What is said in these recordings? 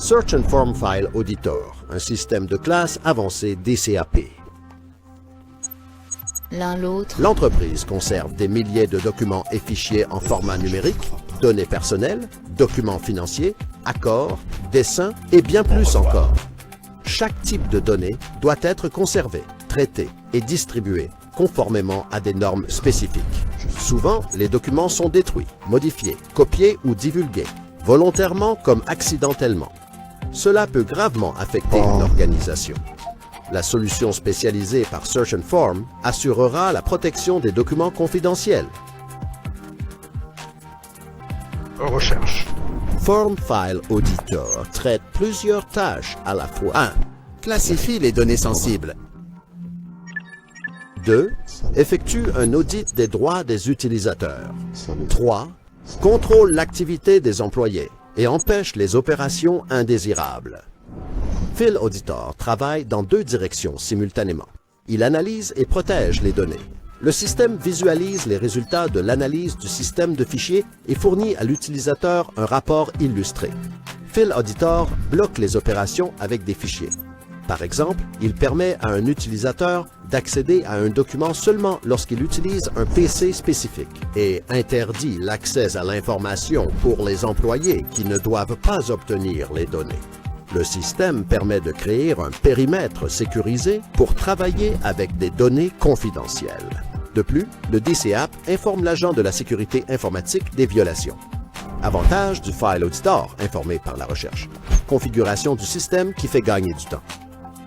Search and Form File Auditor, un système de classe avancé DCAP. L'un l'autre. L'entreprise conserve des milliers de documents et fichiers en format numérique, données personnelles, documents financiers, accords, dessins et bien plus encore. Chaque type de données doit être conservé, traité et distribué conformément à des normes spécifiques. Souvent, les documents sont détruits, modifiés, copiés ou divulgués, volontairement comme accidentellement. Cela peut gravement affecter une organisation. La solution spécialisée par Search and Form assurera la protection des documents confidentiels. Recherche. Form File Auditor traite plusieurs tâches à la fois. 1. Classifie les données sensibles. 2. Effectue un audit des droits des utilisateurs. 3. Contrôle l'activité des employés et empêche les opérations indésirables. File Auditor travaille dans 2 directions simultanément. Il analyse et protège les données. Le système visualise les résultats de l'analyse du système de fichiers et fournit à l'utilisateur un rapport illustré. File Auditor bloque les opérations avec des fichiers. Par exemple, il permet à un utilisateur d'accéder à un document seulement lorsqu'il utilise un PC spécifique et interdit l'accès à l'information pour les employés qui ne doivent pas obtenir les données. Le système permet de créer un périmètre sécurisé pour travailler avec des données confidentielles. De plus, le DCAP informe l'agent de la sécurité informatique des violations. Avantage du File Auditor, informé par la recherche. Configuration du système qui fait gagner du temps.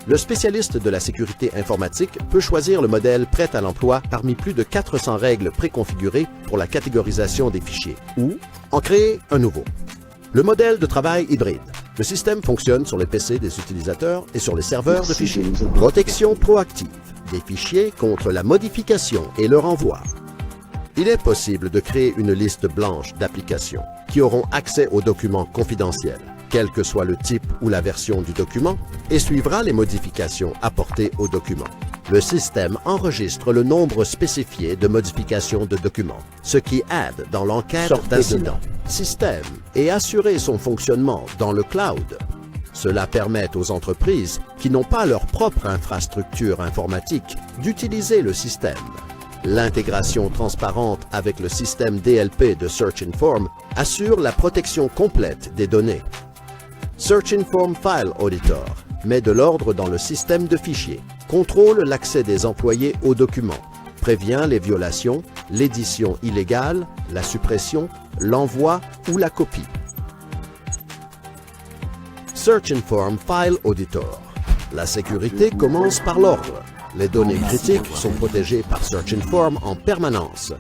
Le spécialiste de la sécurité informatique peut choisir le modèle prêt à l'emploi parmi plus de 400 règles préconfigurées pour la catégorisation des fichiers ou en créer un nouveau. Le modèle de travail hybride. Le système fonctionne sur les PC des utilisateurs et sur les serveurs de fichiers. Protection proactive des fichiers contre la modification et leur envoi. Il est possible de créer une liste blanche d'applications qui auront accès aux documents confidentiels, quel que soit le type ou la version du document, et suivra les modifications apportées au document. Le système enregistre le nombre spécifié de modifications de documents, ce qui aide dans l'enquête d'incidents, système et assurer son fonctionnement dans le cloud. Cela permet aux entreprises qui n'ont pas leur propre infrastructure informatique d'utiliser le système. L'intégration transparente avec le système DLP de Search and Form assure la protection complète des données. Search and Form File Auditor met de l'ordre dans le système de fichiers, contrôle l'accès des employés aux documents, prévient les violations, l'édition illégale, la suppression, l'envoi ou la copie. Search and Form File Auditor. La sécurité commence par l'ordre. Les données critiques sont protégées par Search and Form en permanence.